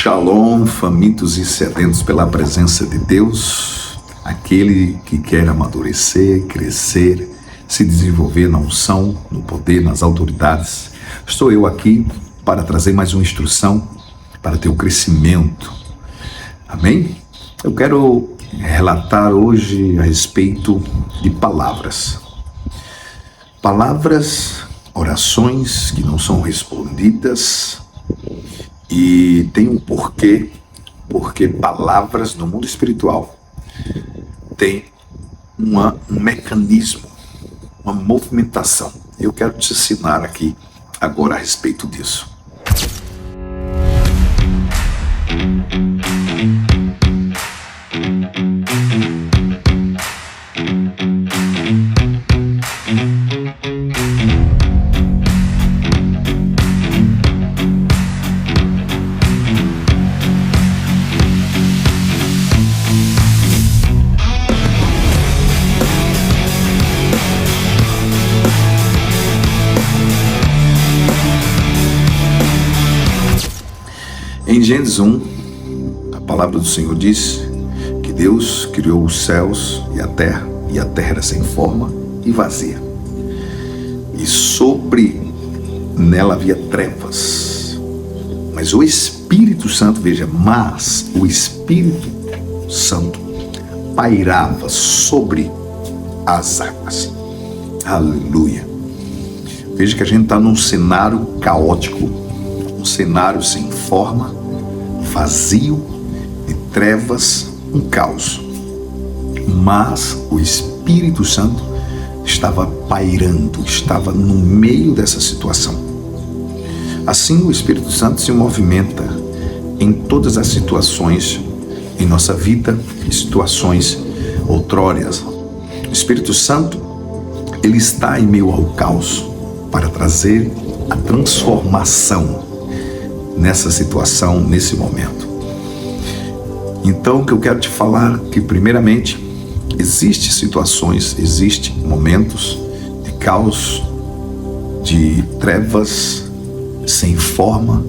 Shalom, famintos e sedentos pela presença de Deus, aquele que quer amadurecer, crescer, se desenvolver na unção, no poder, nas autoridades. Estou eu aqui para trazer mais uma instrução para teu crescimento. Amém? Eu quero relatar hoje a respeito de palavras. Palavras, orações que não são respondidas. E tem um porquê, porque palavras no mundo espiritual tem um mecanismo, uma movimentação. Eu quero te ensinar aqui agora a respeito disso. Em Gênesis 1, a palavra do Senhor diz que Deus criou os céus e a terra era sem forma e vazia. E sobre nela havia trevas. Mas o Espírito Santo, mas o Espírito Santo pairava sobre as águas. Aleluia. Veja que a gente está num cenário caótico, um cenário sem forma, vazio, de trevas, um caos. Mas o Espírito Santo estava pairando, estava no meio dessa situação. Assim, o Espírito Santo se movimenta em todas as situações em nossa vida, situações outrórias. O Espírito Santo, ele está em meio ao caos para trazer a transformação nessa situação, nesse momento. Então, o que eu quero te falar é que, primeiramente, existem situações, existem momentos de caos, de trevas, sem forma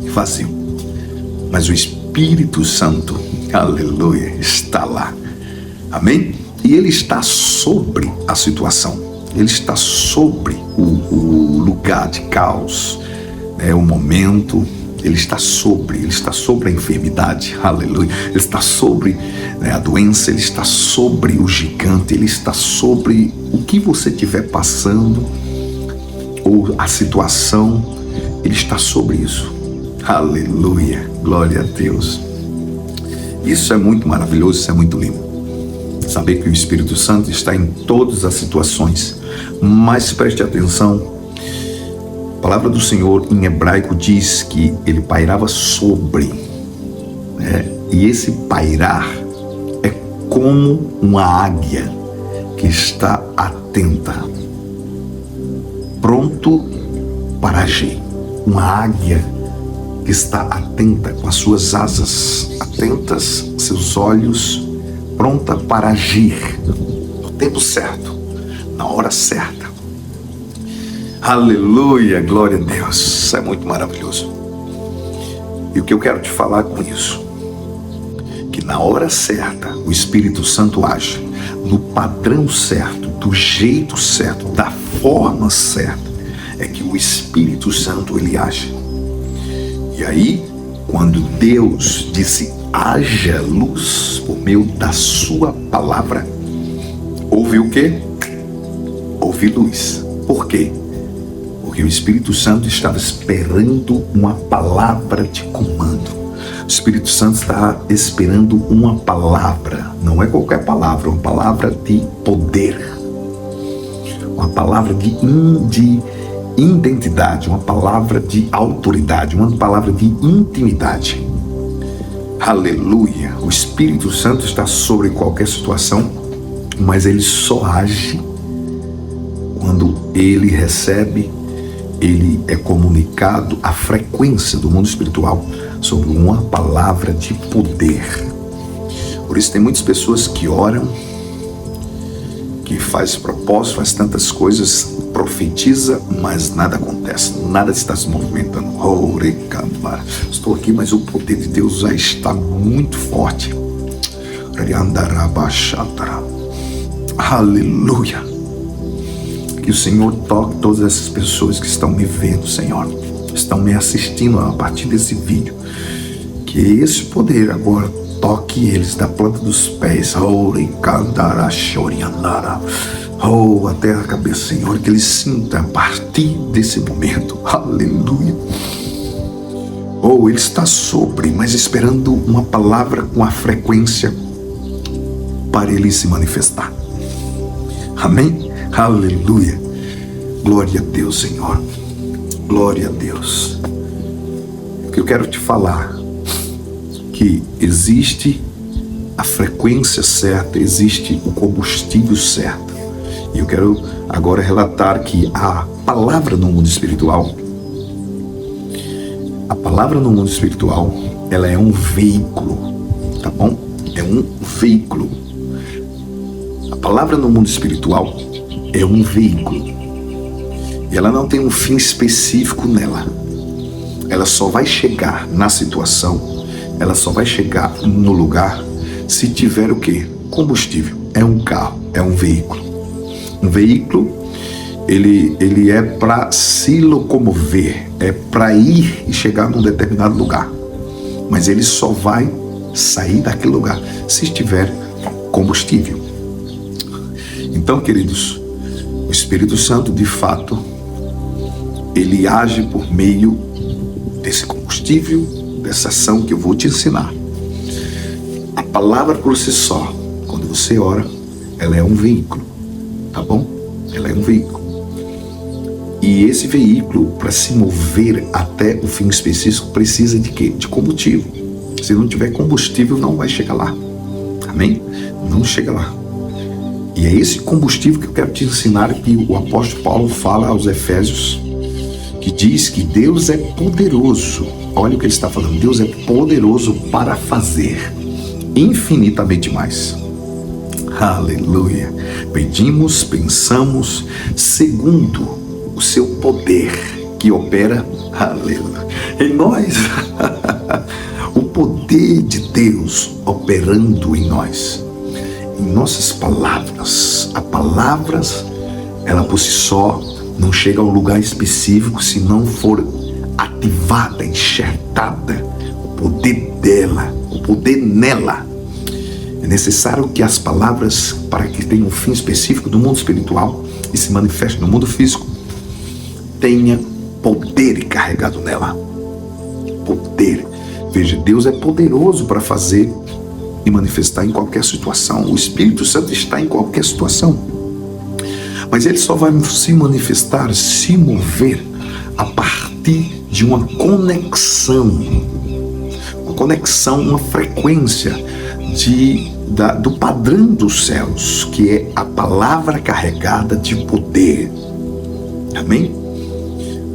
e vazio. Mas o Espírito Santo, aleluia, está lá. Amém? E ele está sobre a situação. Ele está sobre o lugar de caos, o momento. Ele está sobre a enfermidade, aleluia. Ele está sobre a doença, ele está sobre o gigante, ele está sobre o que você estiver passando, ou a situação, ele está sobre isso. Aleluia, glória a Deus. Isso é muito maravilhoso, isso é muito lindo. Saber que o Espírito Santo está em todas as situações, mas preste atenção. A palavra do Senhor em hebraico diz que ele pairava sobre, e esse pairar é como uma águia que está atenta, pronto para agir. Uma águia que está atenta, com as suas asas atentas, seus olhos, pronta para agir no tempo certo, na hora certa. Aleluia, glória a Deus, isso é muito maravilhoso. E o que eu quero te falar com isso? Que na hora certa, o Espírito Santo age, no padrão certo, do jeito certo, da forma certa, é que o Espírito Santo, ele age. E aí, quando Deus disse, haja luz, por meio da sua palavra, houve o quê? Houve luz. Por quê? Porque o Espírito Santo estava esperando uma palavra de comando. O Espírito Santo está esperando uma palavra, não é qualquer palavra, uma palavra de poder, uma palavra de identidade, uma palavra de autoridade, uma palavra de intimidade. Aleluia! O Espírito Santo está sobre qualquer situação, mas ele só age quando ele recebe, ele é comunicado a frequência do mundo espiritual sobre uma palavra de poder. Por isso tem muitas pessoas que oram, que faz propósito, faz tantas coisas, profetiza, mas nada acontece, nada está se movimentando. Estou aqui, mas o poder de Deus já está muito forte. Aleluia. Que o Senhor toque todas essas pessoas que estão me vendo, Senhor, estão me assistindo a partir desse vídeo. Que esse poder agora toque eles da planta dos pés, até a cabeça, Senhor, que eles sintam a partir desse momento. Aleluia. Ele está sobre, mas esperando uma palavra com a frequência para ele se manifestar. Amém? Aleluia. Glória a Deus, Senhor. Glória a Deus. O que eu quero te falar, que existe a frequência certa, existe o combustível certo. E eu quero agora relatar que a palavra no mundo espiritual, ela é um veículo, tá bom? É um veículo. A palavra no mundo espiritual é um veículo. E ela não tem um fim específico nela. Ela só vai chegar na situação, ela só vai chegar no lugar se tiver o quê? Combustível. É um carro, é um veículo. Um veículo, ele é para se locomover, é para ir e chegar num determinado lugar. Mas ele só vai sair daquele lugar se estiver combustível. Então, queridos, o Espírito Santo, de fato, ele age por meio desse combustível, dessa ação que eu vou te ensinar. A palavra por si só, quando você ora, ela é um veículo, tá bom? Ela é um veículo. E esse veículo, para se mover até o fim específico, precisa de quê? De combustível. Se não tiver combustível, não vai chegar lá. Amém? Não chega lá. E é esse combustível que eu quero te ensinar, que o apóstolo Paulo fala aos Efésios, que diz que Deus é poderoso. Olha o que ele está falando. Deus é poderoso para fazer infinitamente mais. Aleluia. Pedimos, pensamos, segundo o seu poder que opera, aleluia, em nós. O poder de Deus operando em nós, em nossas palavras. A palavra, ela por si só não chega a um lugar específico se não for ativada, enxertada, o poder dela, o poder nela. É necessário que as palavras, para que tenham um fim específico do mundo espiritual e se manifeste no mundo físico, tenha poder carregado nela. Poder. Veja, Deus é poderoso para fazer e manifestar em qualquer situação. O Espírito Santo está em qualquer situação. Mas ele só vai se manifestar, se mover a partir de uma conexão. Uma conexão, uma frequência do padrão dos céus, que é a palavra carregada de poder. Amém?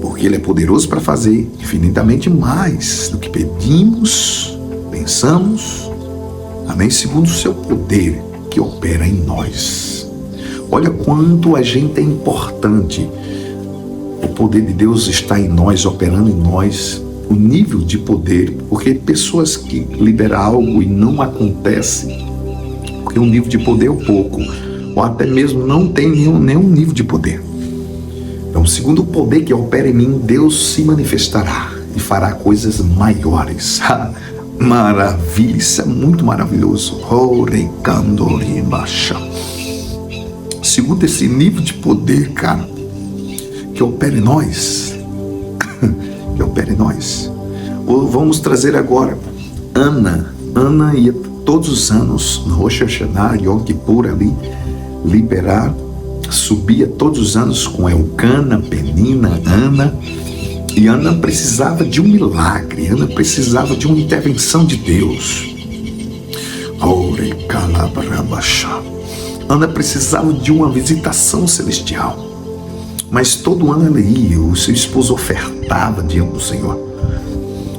Porque ele é poderoso para fazer infinitamente mais do que pedimos, pensamos. Amém? Segundo o seu poder que opera em nós. Olha quanto a gente é importante. O poder de Deus está em nós, operando em nós. O nível de poder, porque pessoas que liberam algo e não acontece, porque o nível de poder é pouco, ou até mesmo não tem nenhum nível de poder. Então, segundo o poder que opera em mim, Deus se manifestará e fará coisas maiores. Maravilha, isso é muito maravilhoso. Segundo esse nível de poder, cara, que opera em nós, que opera em nós. Vamos trazer agora Ana. Ana ia todos os anos no Rosh Hashanah, Yom Kippur ali, liberar. Subia todos os anos com Elcana, Penina, Ana. E Ana precisava de um milagre. Ana precisava de uma intervenção de Deus. Ana precisava de uma visitação celestial. Mas todo ano ela ia, o seu esposo ofertava diante do Senhor.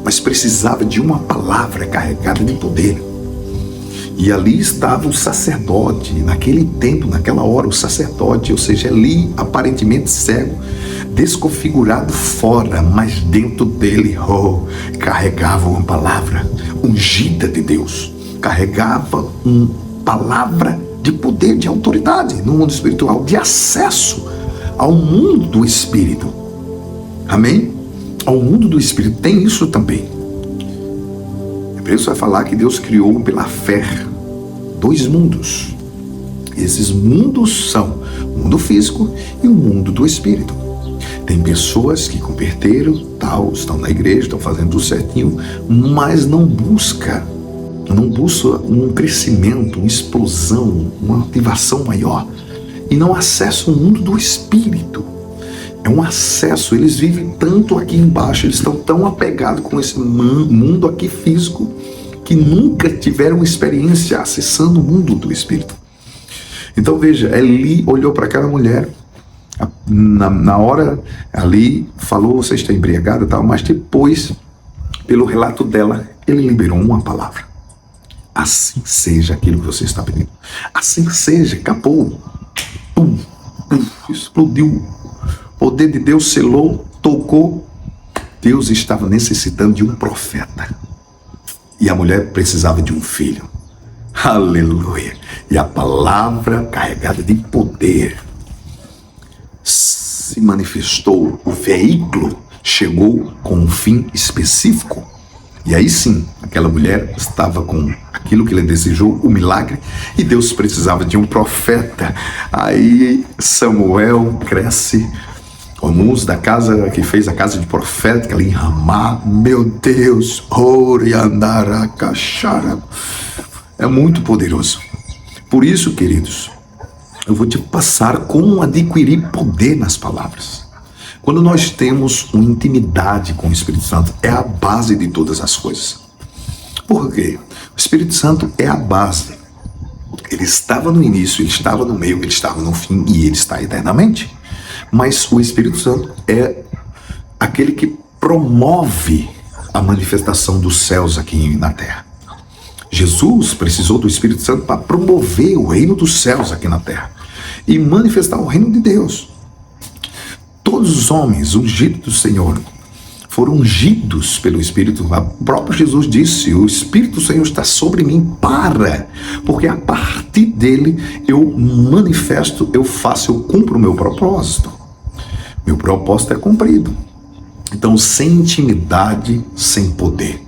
Mas precisava de uma palavra carregada de poder. E ali estava o sacerdote, naquele tempo, naquela hora, o sacerdote, ou seja, Eli, aparentemente cego, desconfigurado fora, mas dentro dele, carregava uma palavra ungida de Deus, carregava uma palavra de poder, de autoridade no mundo espiritual, de acesso ao mundo do Espírito. Amém? Ao mundo do Espírito tem isso também. Hebreus vai falar que Deus criou pela fé 2 mundos. Esses mundos são o mundo físico e o mundo do Espírito. Tem pessoas que converteram, estão na igreja, estão fazendo tudo certinho, mas não busca um crescimento, uma explosão, uma ativação maior, e não acessa o mundo do Espírito. É um acesso, eles vivem tanto aqui embaixo, eles estão tão apegados com esse mundo aqui físico, que nunca tiveram experiência acessando o mundo do Espírito. Então veja, Eli olhou para aquela mulher, na hora ali falou, você está embriagada e tal, mas depois, pelo relato dela, ele liberou uma palavra: assim seja aquilo que você está pedindo, assim seja. Acabou, explodiu, o poder de Deus selou, tocou. Deus estava necessitando de um profeta, e a mulher precisava de um filho. Aleluia. E a palavra carregada de poder se manifestou, o veículo chegou com um fim específico. E aí sim, aquela mulher estava com aquilo que ele desejou, o milagre, e Deus precisava de um profeta. Aí Samuel cresce, o moço da casa que fez a casa de profética ali em Ramá, meu Deus, é muito poderoso. Por isso, queridos, eu vou te passar como adquirir poder nas palavras. Quando nós temos uma intimidade com o Espírito Santo, é a base de todas as coisas. Por quê? O Espírito Santo é a base. Ele estava no início, ele estava no meio, ele estava no fim e ele está eternamente. Mas o Espírito Santo é aquele que promove a manifestação dos céus aqui na terra. Jesus precisou do Espírito Santo para promover o reino dos céus aqui na terra e manifestar o reino de Deus. Todos os homens ungidos do Senhor foram ungidos pelo Espírito. O próprio Jesus disse: o Espírito do Senhor está sobre mim porque a partir dele eu manifesto, eu faço, eu cumpro o meu propósito. Meu propósito é cumprido. Então, sem intimidade, sem poder,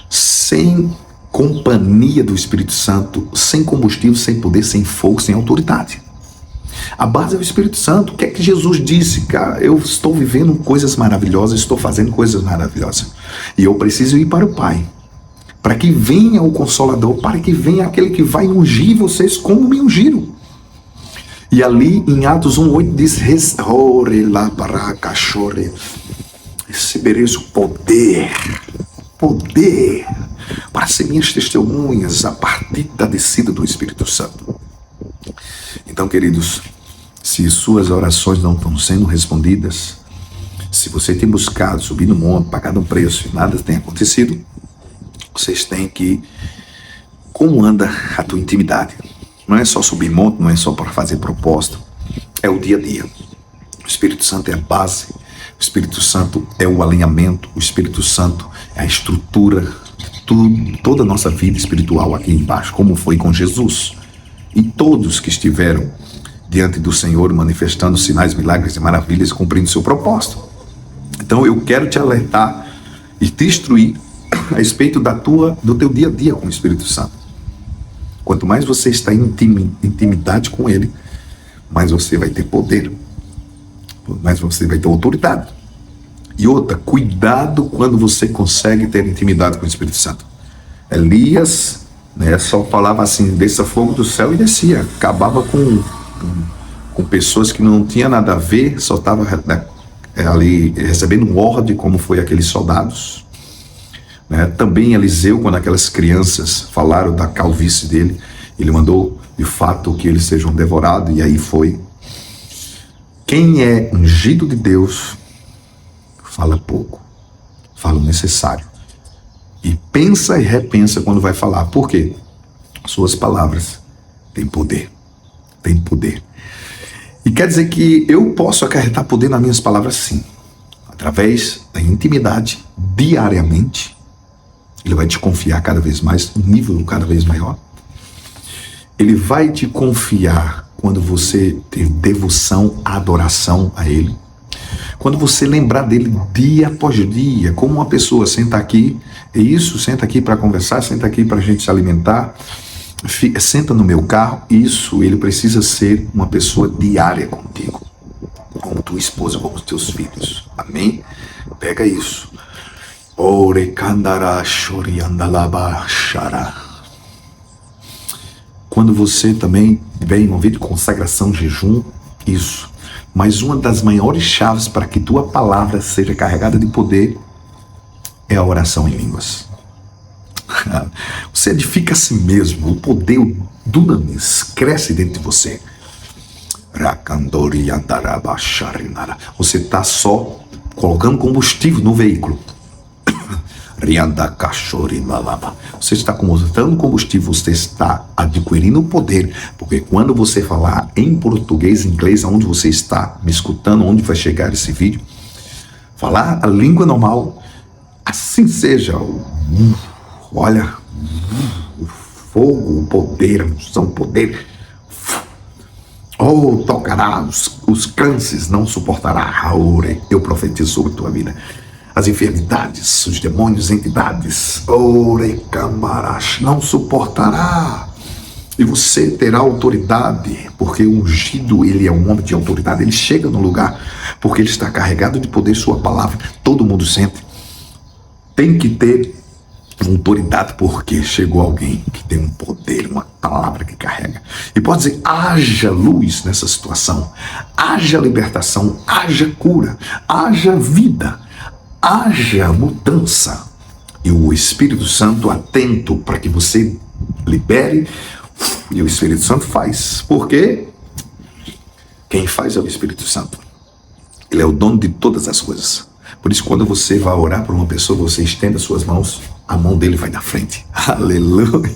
sem companhia do Espírito Santo, sem combustível, sem poder, sem fogo, sem autoridade. A base é o Espírito Santo. O que é que Jesus disse? Cara, eu estou vivendo coisas maravilhosas, estou fazendo coisas maravilhosas. E eu preciso ir para o Pai, para que venha o Consolador, para que venha aquele que vai ungir vocês como me ungiram. E ali em Atos 1:8 diz: recebereis o poder para ser minhas testemunhas a partir da descida do Espírito Santo. Então, queridos, se suas orações não estão sendo respondidas, se você tem buscado subir no monte, pagado um preço e nada tem acontecido, vocês têm que, como anda a tua intimidade? Não é só subir monte, não é só para fazer propósito, é o dia a dia. O Espírito Santo é a base, o Espírito Santo é o alinhamento, o Espírito Santo é a estrutura de toda a nossa vida espiritual aqui embaixo, como foi com Jesus. E todos que estiveram diante do Senhor manifestando sinais, milagres e maravilhas, cumprindo seu propósito. Então eu quero te alertar e te instruir a respeito do teu dia a dia com o Espírito Santo. Quanto mais você está em intimidade com Ele, mais você vai ter poder, mais você vai ter autoridade. E outra, cuidado quando você consegue ter intimidade com o Espírito Santo. Elias, só falava assim: desça fogo do céu, e descia. Acabava com pessoas que não tinha nada a ver, só estava ali recebendo um ordem, como foi aqueles soldados. Também Eliseu, quando aquelas crianças falaram da calvície dele, ele mandou de fato que eles sejam devorados, e aí foi. Quem é ungido de Deus fala pouco, fala o necessário, e pensa e repensa quando vai falar. Por quê? Suas palavras têm poder. Tem poder. E quer dizer que eu posso acarretar poder nas minhas palavras, sim. Através da intimidade, diariamente. Ele vai te confiar cada vez mais, um nível cada vez maior. Ele vai te confiar quando você tem devoção, adoração a Ele. Quando você lembrar dele dia após dia, como uma pessoa senta aqui, é isso, senta aqui para conversar, senta aqui para a gente se alimentar, senta no meu carro, isso, ele precisa ser uma pessoa diária contigo, como tua esposa, como os teus filhos. Amém? Pega isso. Quando você também vem um vídeo de consagração, jejum, isso. Mas uma das maiores chaves para que tua palavra seja carregada de poder é a oração em línguas. Você edifica a si mesmo, o poder, o dunamis, cresce dentro de você. Você está só colocando combustível no veículo. Você está colocando combustível, você está adquirindo poder, porque quando você falar em português, inglês, aonde você está me escutando, onde vai chegar esse vídeo, falar a língua normal, assim seja. Olha, o fogo, o poder, a unção, o poder. Oh, tocará, os cânceres não suportará. Eu profetizo sobre a tua vida. As enfermidades, os demônios, entidades, não suportará. E você terá autoridade, porque o ungido, ele é um homem de autoridade. Ele chega no lugar, porque ele está carregado de poder, sua palavra. Todo mundo sente. Tem que ter autoridade, porque chegou alguém que tem um poder, uma palavra que carrega. E pode dizer, haja luz nessa situação, haja libertação, haja cura, haja vida, haja mudança. E o Espírito Santo atento para que você libere, e o Espírito Santo faz. Porque quem faz é o Espírito Santo. Ele é o dono de todas as coisas. Por isso, quando você vai orar por uma pessoa, você estende as suas mãos, a mão dele vai na frente. Aleluia.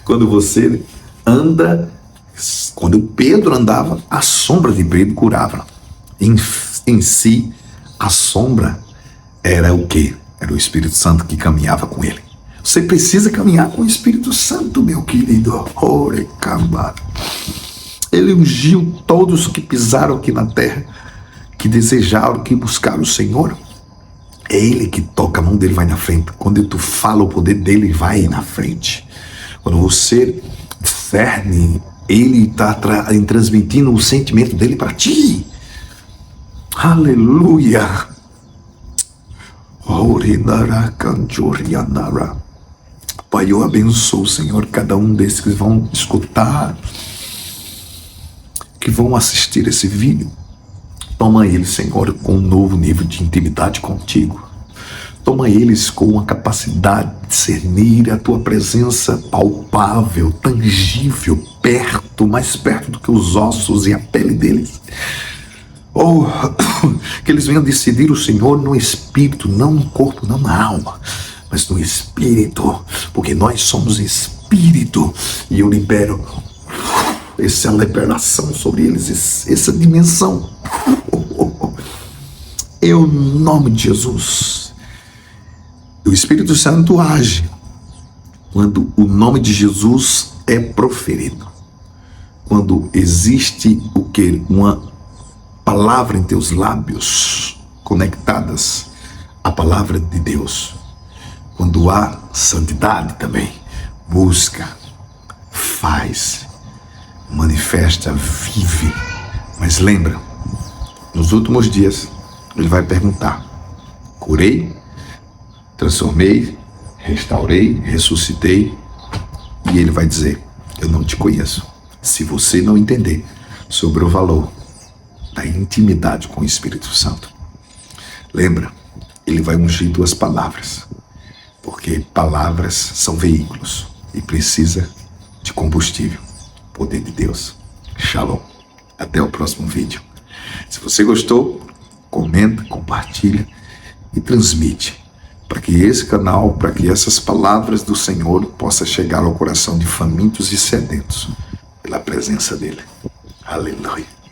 Quando você anda, quando Pedro andava, a sombra de Pedro curava. Em si, a sombra era o quê? Era o Espírito Santo que caminhava com ele. Você precisa caminhar com o Espírito Santo, meu querido. Ele ungiu todos que pisaram aqui na terra, que desejaram, que buscaram o Senhor. É Ele que toca, a mão dele vai na frente. Quando tu fala, o poder dele vai na frente. Quando você discerne, Ele está transmitindo o sentimento dele para ti. Aleluia. Pai, eu abençoo, Senhor, cada um desses que vão escutar, que vão assistir esse vídeo. Toma eles, Senhor, com um novo nível de intimidade contigo. Toma eles com uma capacidade de discernir a tua presença palpável, tangível, perto, mais perto do que os ossos e a pele deles. Oh, que eles venham decidir o Senhor no espírito, não no corpo, não na alma, mas no espírito, porque nós somos espírito. E eu libero essa liberação sobre eles, essa dimensão. Em nome de Jesus. O Espírito Santo age quando o nome de Jesus é proferido. Quando existe o que? Uma palavra em teus lábios conectadas à palavra de Deus. Quando há santidade também, busca, faz, manifesta, vive. Mas lembra, nos últimos dias, ele vai perguntar: curei, transformei, restaurei, ressuscitei? E ele vai dizer: eu não te conheço. Se você não entender sobre o valor da intimidade com o Espírito Santo, lembra, ele vai ungir tuas palavras, porque palavras são veículos e precisa de combustível. Poder de Deus. Shalom. Até o próximo vídeo. Se você gostou, comenta, compartilha e transmite para que esse canal, para que essas palavras do Senhor possam chegar ao coração de famintos e sedentos pela presença dele. Aleluia.